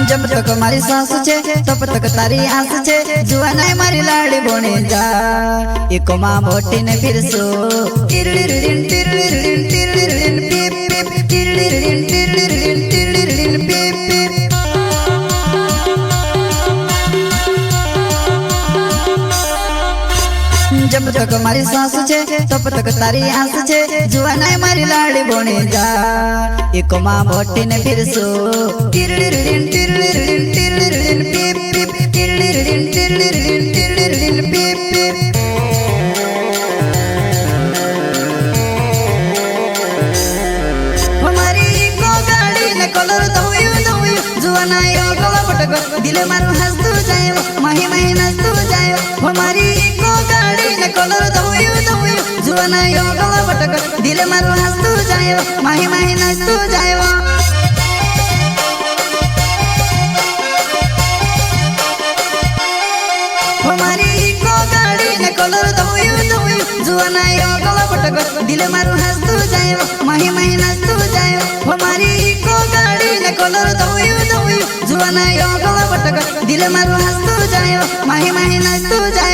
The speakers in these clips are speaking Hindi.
जब तक मारी सांस छे तब तक तारी आस छे जुआ नहीं मारी लाड़ी बोने जा एको माँ मोटी ने फिर सो टिरलिरिन टिरलिरिन टिरलिरिन पीप पीप टिरलिरिन टिरलिरिन टिरलिरिन पीप पीप। जब तक मारी सांस छे तब तक तारी आस छे जुआ नहीं मारी लाड़ी बोने जा एको माँ मोटी ने फिर सो टिरलिरिन टिरलिरिन टिरलिरिन पीप पीप टिरलिरिन टिरलिरिन टिरलिरिन पीप पीप। हमारी को गाड़ी ने कलर धोई जुआ नहीं गला पटक दिल मारू हंस तू जाए माही माही नस तू जाए हमारी को गाड़ी ने कलर धोई जुआ नहीं गला पटक दिल मारू हंस तू जाए माही माही नस तू जाए। हमारी को गाड़ी ने कलर धोई जुआ नहीं गला पटक दिल मारू हंस तू जाए माही माही नस तू जाए हमारी को गाड़ी ने कलर धोई जुआ नहीं गला पटक दिल मारू हंस तू जाए माही माही नस तू जाए।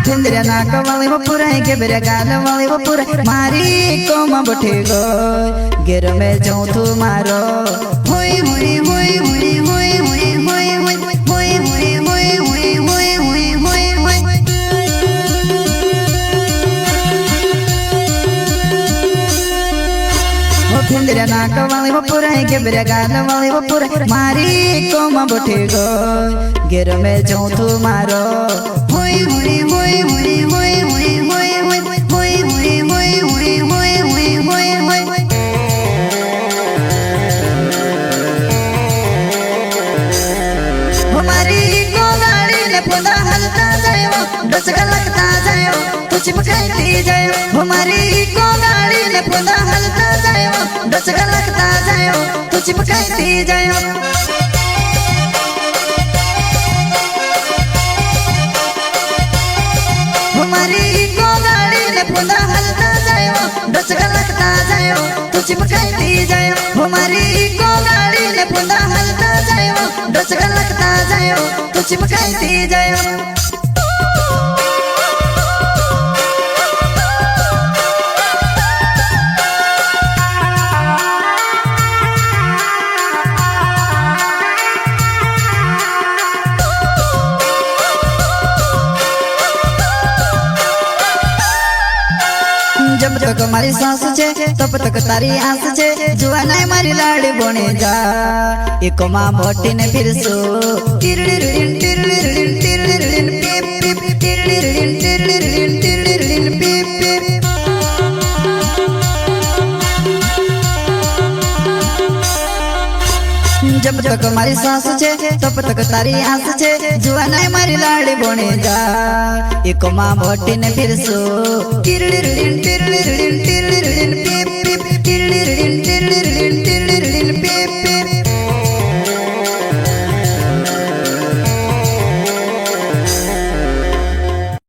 ठंडरे नाक वाली वो पूरा है के बेरे गाल वाली वो पूरा मारी को मां बैठे गो गेर में जाऊं तू मारो हुई हुई हुई हुई हुई हुई हुई हुई हुई हुई हुई हुई हुई हुई हुई हुई। वो ठंडरे नाक वाली वो पूरा है के बेरे गाल वाली वो पूरा मारी को मां बैठे गो गेर में जाऊं तू मारो हुई हुई हुई हुई हुई हुई हुई हुई हुई हुई हुई हुई हुई हुई हुई हुई। हमारी को गाड़ी ने पुदा हलता जाए दस लगता जाए तू चिपकाती जाए हमारी को गाड़ी ने पुदा हलता जाए दस लगता जाए तू चिपकाती जाए। हमारी को गाड़ी ने पुदा हलता जाए दस लगता जाए तू चिपकाती जाए हमारी को गाड़ी ने पुदा हलता जाए दस लगता जाए तू चिपकाती जाए। जब तक मारी सांस छे तब तक तारी आस छे जुआ नहीं मारी लाड़ी बोने जा एको माँ मोटी ने फिर सो टिरलिरिन टिरलिरिन टिरलिरिन पीप पीप टिरलिरिन टिरलिरिन टिरलिरिन पीप पीप। जब तक मारी सांस छे तब तक तारी आस छे जुआ नहीं मारी लाड़ी बोने जा एको माँ मोटी ने फिर सो टिरलिरिन टिरलिरिन टिरलिरिन